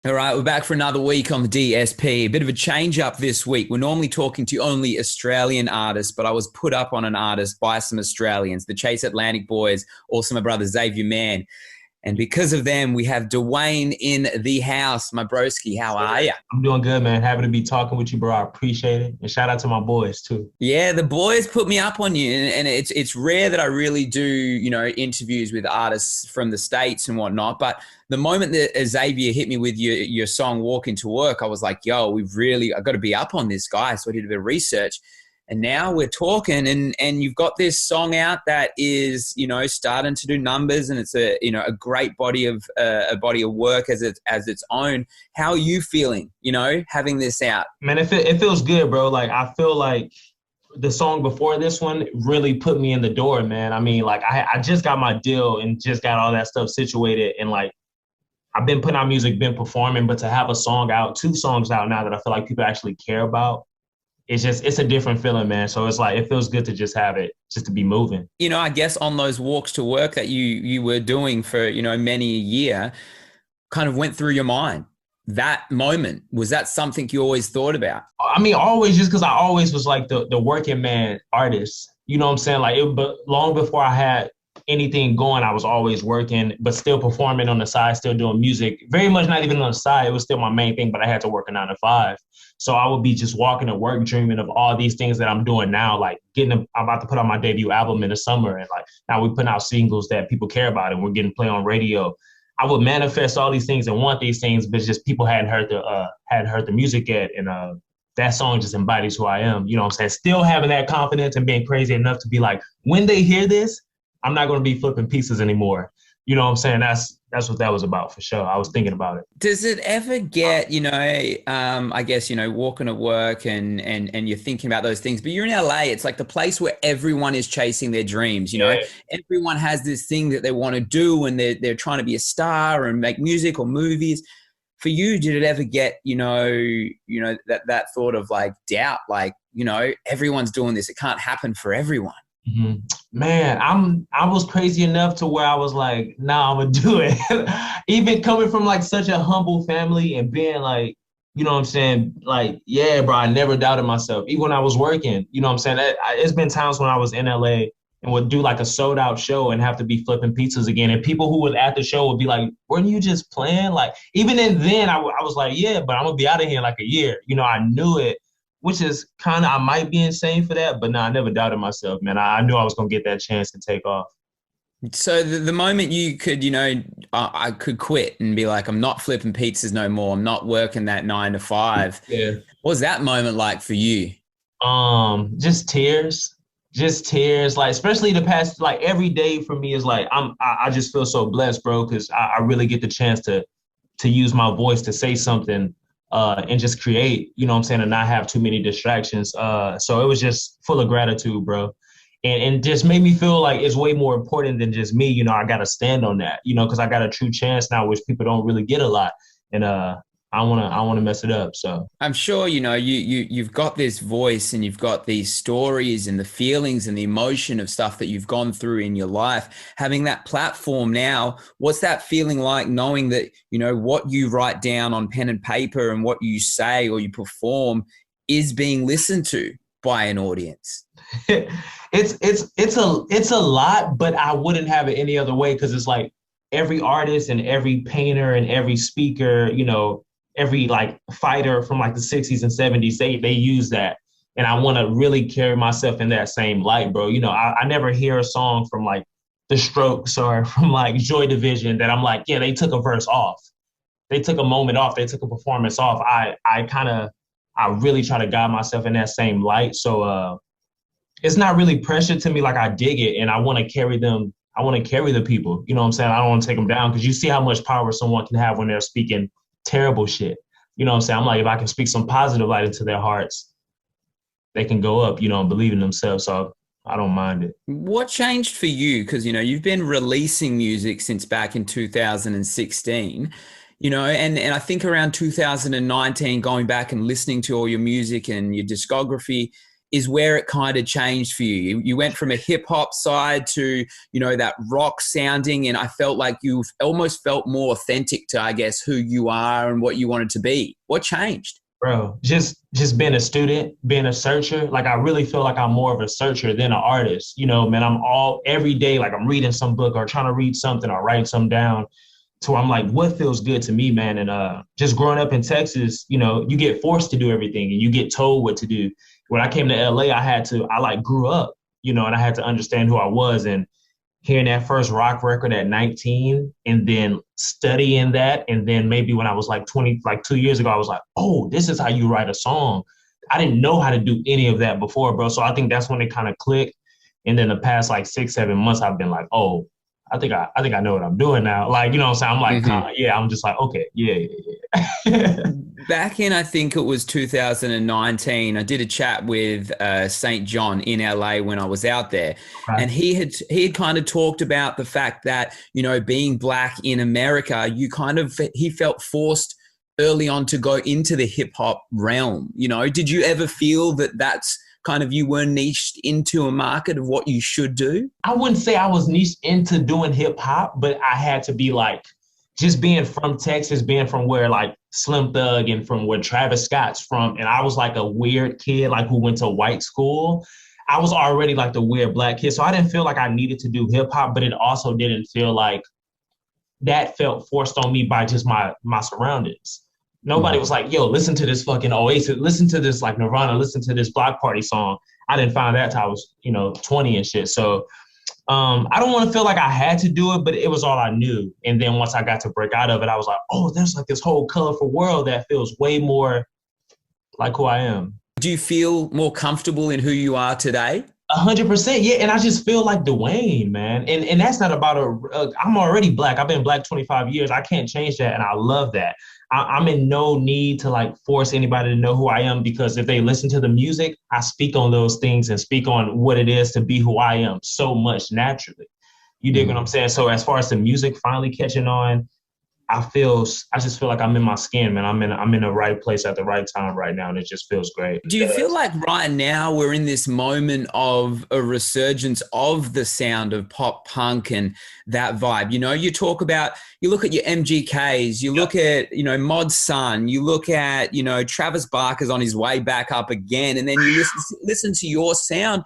All right, we're back for another week on the DSP. A bit of a change up this week. We're normally talking to only Australian artists, but I was put up on an artist by some Australians, the Chase Atlantic Boys, also my brother Xavier, man. And because of them, we have Dwayne in the house. My broski, how are you? I'm doing good, man. Happy to be talking with you, bro. I appreciate it. And shout out to my boys too. Yeah, the boys put me up on you, and it's rare that I really do, interviews with artists from the States and whatnot. But the moment that Xavier hit me with your song "Walk Into Work," I was like, "Yo, I got to be up on this guy." So I did a bit of research, and now we're talking, and you've got this song out that is, starting to do numbers, and it's a great body of work as its own. How are you feeling? Having this out. Man, it feels good, bro. Like I feel like the song before this one really put me in the door, man. I mean, like I just got my deal and just got all that stuff situated, and like I've been putting out music, been performing, but to have a song out, two songs out now that I feel like people actually care about, it's a different feeling, man. So it's like it feels good to just have it, just to be moving. I guess on those walks to work that you were doing for, many a year, kind of went through your mind. That moment, was that something you always thought about? I mean, always just because I always was like the working man artist. You know what I'm saying? Like but long before I had anything going, I was always working, but still performing on the side, still doing music. Very much not even on the side. It was still my main thing, but I had to work a 9 to 5. So I would be just walking to work, dreaming of all these things that I'm doing now, like I'm about to put out my debut album in the summer. And like now we're putting out singles that people care about and we're getting play on radio. I would manifest all these things and want these things, but just people hadn't heard the music yet. And that song just embodies who I am. You know what I'm saying? Still having that confidence and being crazy enough to be like, when they hear this, I'm not going to be flipping pieces anymore. You know what I'm saying? That's what that was about for sure. I was thinking about it. Does it ever get, I guess, walking to work and you're thinking about those things, but you're in LA, it's like the place where everyone is chasing their dreams, Yeah. everyone has this thing that they want to do and they're trying to be a star and make music or movies. For you, did it ever get, that thought of like doubt, like, everyone's doing this. It can't happen for everyone. hmm Man, I was crazy enough to where I was like, nah, I'm gonna do it. Even coming from like such a humble family and being like, you know what I'm saying? Like, yeah, bro, I never doubted myself. Even when I was working, you know what I'm saying? It's been times when I was in LA and would do like a sold out show and have to be flipping pizzas again. And people who would at the show would be like, weren't you just playing? Like, even then, I was like, yeah, but I'm gonna be out of here in like a year. You know, I knew it, which is kind of, I might be insane for that, but no, I never doubted myself, man. I knew I was going to get that chance to take off. So the moment you could, I could quit and be like, I'm not flipping pizzas no more. I'm not working that 9 to 5. Yeah. What was that moment like for you? Just tears, just tears. Like, especially the past, like every day for me is like, I just feel so blessed, bro. Cause I really get the chance to use my voice to say something, and just create, you know what I'm saying? And not have too many distractions. So it was just full of gratitude, bro. And just made me feel like it's way more important than just me. You know, I got to stand on that, you know, because I got a true chance now, which people don't really get a lot. And I wanna mess it up. So I'm sure, you've got this voice and you've got these stories and the feelings and the emotion of stuff that you've gone through in your life. Having that platform now, what's that feeling like knowing that, what you write down on pen and paper and what you say or you perform is being listened to by an audience? it's a lot, but I wouldn't have it any other way because it's like every artist and every painter and every speaker, you know, every like fighter from like the 60s and 70s, they use that. And I want to really carry myself in that same light, bro. You know, I never hear a song from like The Strokes or from like Joy Division that I'm like, yeah, they took a verse off. They took a moment off. They took a performance off. I really try to guide myself in that same light. So it's not really pressure to me. Like I dig it and I want to carry them. I want to carry the people. You know what I'm saying? I don't want to take them down because you see how much power someone can have when they're speaking terrible shit. You know what I'm saying? I'm like, if I can speak some positive light into their hearts, they can go up, you know, and believe in themselves. So I don't mind it. What changed for you? Because, you've been releasing music since back in 2016, and I think around 2019, going back and listening to all your music and your discography, is where it kind of changed for you. You went from a hip hop side to, you know, that rock sounding, and I felt like you almost felt more authentic to, I guess, who you are and what you wanted to be. What changed? Bro, just being a student, being a searcher, like I really feel like I'm more of a searcher than an artist. You know, man, every day, like I'm reading some book or trying to read something or write something down to where I'm like, what feels good to me, man? And just growing up in Texas, you know, you get forced to do everything and you get told what to do. When I came to LA, I grew up, you know, and I had to understand who I was. And hearing that first rock record at 19 and then studying that. And then maybe when I was like 20, like 2 years ago, I was like, oh, this is how you write a song. I didn't know how to do any of that before, bro. So I think that's when it kind of clicked. And then the past like 6-7 months, I've been like, oh, I think I know what I'm doing now. Like, you know what I'm saying? I'm like, yeah, I'm just like, okay, yeah. Back in, I think it was 2019, I did a chat with St. John in LA when I was out there. Right. And he had kind of talked about the fact that, you know, being black in America, he felt forced early on to go into the hip hop realm. You know, did you ever feel that that's kind of, you were niched into a market of what you should do? I wouldn't say I was niched into doing hip hop, but I had to be like, just being from Texas, being from where like Slim Thug and from where Travis Scott's from. And I was like a weird kid, like who went to white school. I was already like the weird black kid. So I didn't feel like I needed to do hip hop, but it also didn't feel like that felt forced on me by just my surroundings. Nobody was like, yo, listen to this fucking Oasis, listen to this like Nirvana, listen to this Block Party song. I didn't find that till I was, 20 and shit. So I don't want to feel like I had to do it, but it was all I knew. And then once I got to break out of it, I was like, oh, there's like this whole colorful world that feels way more like who I am. Do you feel more comfortable in who you are today? 100%. Yeah. And I just feel like Dwayne, man. And that's not about I'm already black. I've been black 25 years. I can't change that. And I love that. I'm in no need to like force anybody to know who I am, because if they listen to the music, I speak on those things and speak on what it is to be who I am so much naturally. You dig what I'm saying? So as far as the music finally catching on, I just feel like I'm in my skin, man. I'm in the right place at the right time right now, and it just feels great. Do you feel like right now we're in this moment of a resurgence of the sound of pop punk and that vibe? You know, you look at your MGKs, you look at, Mod Sun, you look at, Travis Barker's on his way back up again, and then you listen to your sound.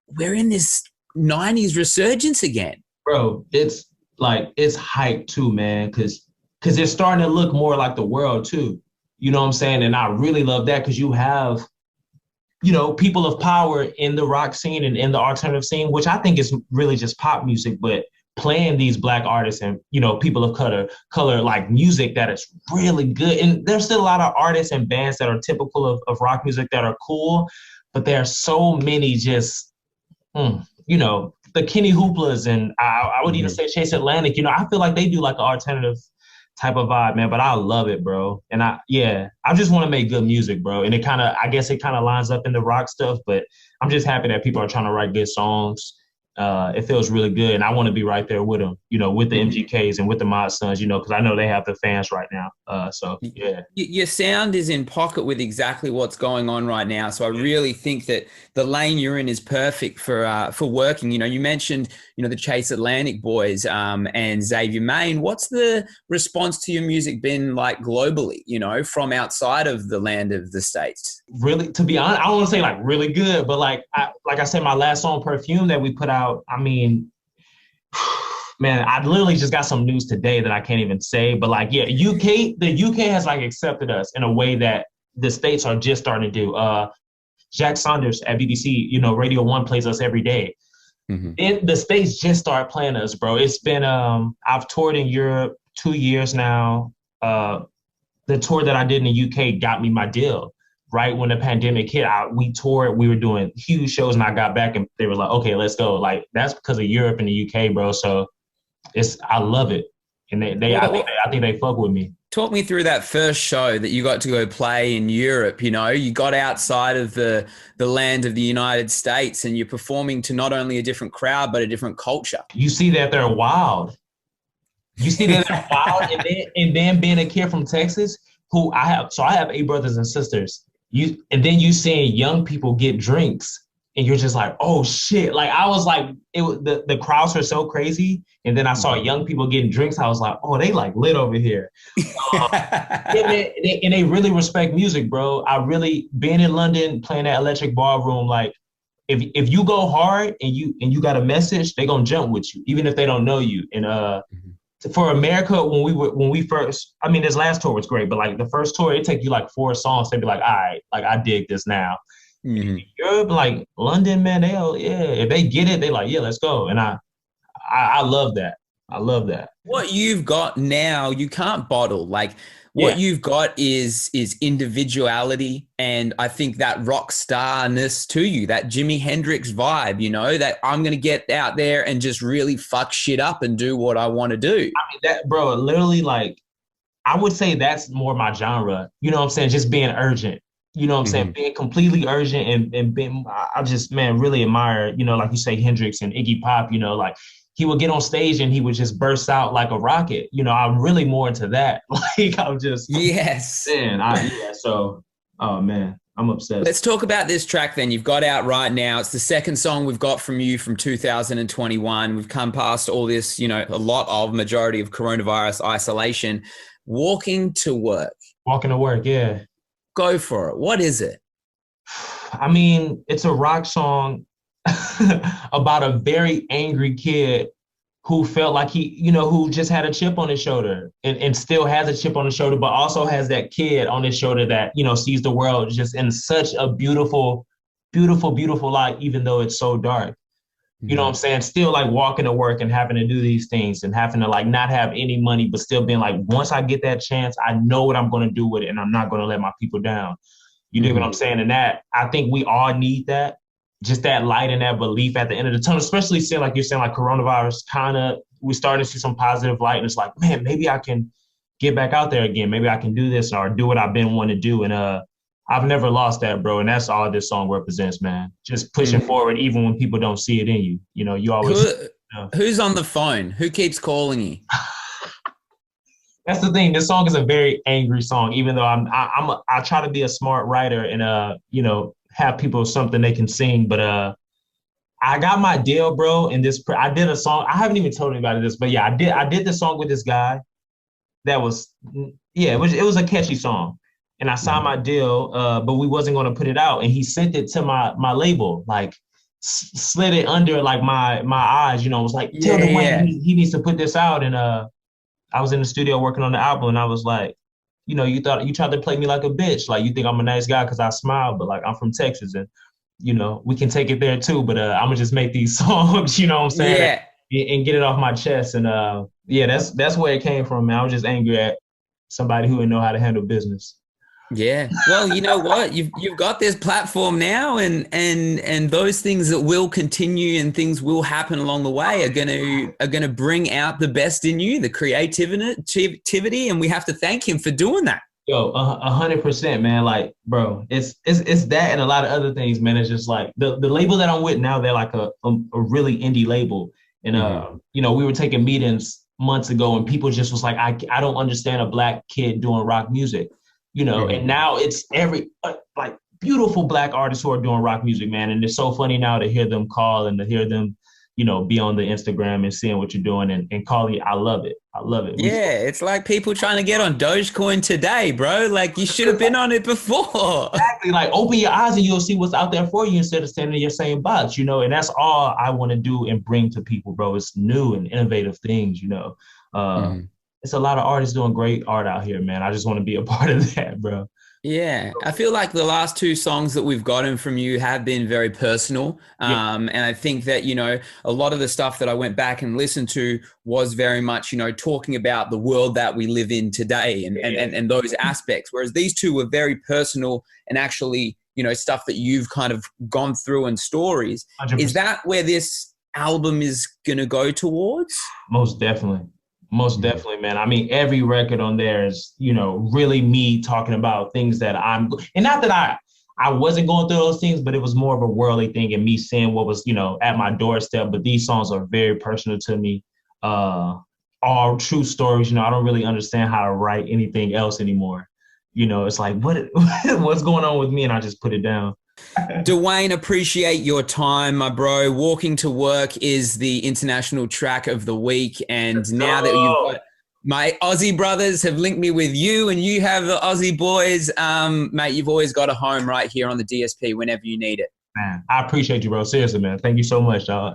We're in this 90s resurgence again. Bro, it's hype too, man, because it's starting to look more like the world too. You know what I'm saying? And I really love that, because you have, people of power in the rock scene and in the alternative scene, which I think is really just pop music, but playing these black artists and, people of color like music that is really good. And there's still a lot of artists and bands that are typical of rock music that are cool, but there are so many just, the Kenny Hooplas, and I would even say Chase Atlantic. I feel like they do like an alternative type of vibe, man, but I love it, bro. And I just want to make good music, bro. And I guess it kind of lines up in the rock stuff, but I'm just happy that people are trying to write good songs. It feels really good, and I want to be right there with them, with the MGKs and with the Mod Sons, because I know they have the fans right now. So yeah, your sound is in pocket with exactly what's going on right now. So I really think that the lane you're in is perfect for working. You mentioned the Chase Atlantic boys and Xavier, Mayne. What's the response to your music been like globally? From outside of the land of the States. Really, to be honest, I don't want to say like really good, but like I said, my last song, Perfume, that we put out. I mean, man, I literally just got some news today that I can't even say, but like, yeah, the UK has like accepted us in a way that the States are just starting to do. Jack Saunders at BBC, Radio 1 plays us every day. And the States just started playing us, bro. It's been, I've toured in Europe 2 years now. The tour that I did in the UK got me my deal. Right when the pandemic hit, we toured, we were doing huge shows, and I got back and they were like, okay, let's go. Like, that's because of Europe and the UK, bro. So I love it. And I think they fuck with me. Talk me through that first show that you got to go play in Europe. You got outside of the land of the United States, and you're performing to not only a different crowd, but a different culture. You see that they're wild. And then being a kid from Texas, I have 8 brothers and sisters. and then you seeing young people get drinks and you're just like, oh shit. Like I was like, it was the crowds were so crazy. And then I saw young people getting drinks. I was like, oh, they like lit over here. Yeah, man, and they really respect music, bro. I really being in London, playing that Electric Ballroom, like if you go hard and you got a message, they gonna jump with you, even if they don't know you. And for America, when we first, I mean, this last tour was great, but like the first tour, it take you like 4 songs. They'd be like, all right, like I dig this now. Mm-hmm. Europe, like London, man, if they get it, they like, yeah, let's go. And I love that. I love that. What you've got now, you can't bottle. Like what you've got is individuality, and I think that rock starness to you, that Jimi Hendrix vibe, you know, that I'm gonna get out there and just really fuck shit up and do what I want to do. I mean, that, bro, literally, like, I would say that's more my genre. You know what I'm saying? Just being urgent. You know what I'm saying? Being completely urgent and being, I just, man, really admire, you know, like you say, Hendrix and Iggy Pop, you know, like he would get on stage and he would just burst out like a rocket. You know, I'm really more into that. Like, I'm just, yes. Man, so, oh man, I'm obsessed. Let's talk about this track then. You've got out right now. It's the second song we've got from you from 2021. We've come past all this, you know, majority of coronavirus isolation. Walking to Work. Walking to Work, yeah. Go for it. What is it? I mean, it's a rock song about a very angry kid who felt like who just had a chip on his shoulder and still has a chip on his shoulder, but also has that kid on his shoulder that, you know, sees the world just in such a beautiful, beautiful, beautiful light, even though it's so dark. You know what I'm saying? Still like walking to work and having to do these things and having to like not have any money, but still being like, once I get that chance, I know what I'm going to do with it and I'm not going to let my people down. You dig what I'm saying? And that, I think we all need that, just that light and that belief at the end of the tunnel, especially seeing like you're saying, like coronavirus we're starting to see some positive light and it's like, man, maybe I can get back out there again. Maybe I can do this or do what I've been wanting to do. And I've never lost that, bro. And that's all this song represents, man. Just pushing forward, even when people don't see it in you. You know, you always. Who's on the phone? Who keeps calling you? That's the thing. This song is a very angry song, even though I try to be a smart writer and, you know, have people something they can sing. But I got my deal, bro. And I did a song. I haven't even told anybody this, but yeah, I did this song with this guy. It was a catchy song. And I signed my deal, but we wasn't going to put it out. And he sent it to my label, like slid it under like my eyes, you know, was like, tell the Wayne he needs to put this out. And I was in the studio working on the album and I was like, you know, you tried to play me like a bitch. Like you think I'm a nice guy because I smile, but like I'm from Texas and, you know, we can take it there too. But I'm gonna just make these songs, you know what I'm saying? Yeah. And get it off my chest. And that's where it came from, man. I was just angry at somebody who didn't know how to handle business. Yeah. Well, you know what? You've got this platform now and those things that will continue and things will happen along the way are gonna bring out the best in you, the creativity, and we have to thank him for doing that. Yo, 100%, man. Like, bro, it's that and a lot of other things, man. It's just like the label that I'm with now, they're like a really indie label. And you know, we were taking meetings months ago and people just was like, I don't understand a Black kid doing rock music. You know, and now it's like beautiful Black artists who are doing rock music, man. And it's so funny now to hear them call and to hear them, you know, be on the Instagram and seeing what you're doing and call you. I love it. I love it. Yeah, it's like people trying to get on Dogecoin today, bro. Like you should have been on it before. Exactly. Like open your eyes and you'll see what's out there for you instead of standing in your same box, you know. And that's all I want to do and bring to people, bro. It's new and innovative things, you know. It's a lot of artists doing great art out here, man. I just want to be a part of that, bro. Yeah, I feel like the last 2 songs that we've gotten from you have been very personal. And I think that, you know, a lot of the stuff that I went back and listened to was very much, you know, talking about the world that we live in today and those aspects. Whereas these 2 were very personal and actually, you know, stuff that you've kind of gone through and stories. 100%. Is that where this album is going to go towards? Most definitely. Most definitely, man. I mean, every record on there is, you know, really me talking about things that and not that I wasn't going through those things, but it was more of a worldly thing and me seeing what was, you know, at my doorstep. But these songs are very personal to me. All true stories. You know, I don't really understand how to write anything else anymore. it's like, what's going on with me? And I just put it down. Dwayne, appreciate your time, my bro. Walking to Work is the international track of the week. And now that you've got my Aussie brothers have linked me with you and you have the Aussie boys, mate, you've always got a home right here on the DSP whenever you need it. Man, I appreciate you, bro. Seriously, man. Thank you so much, dog.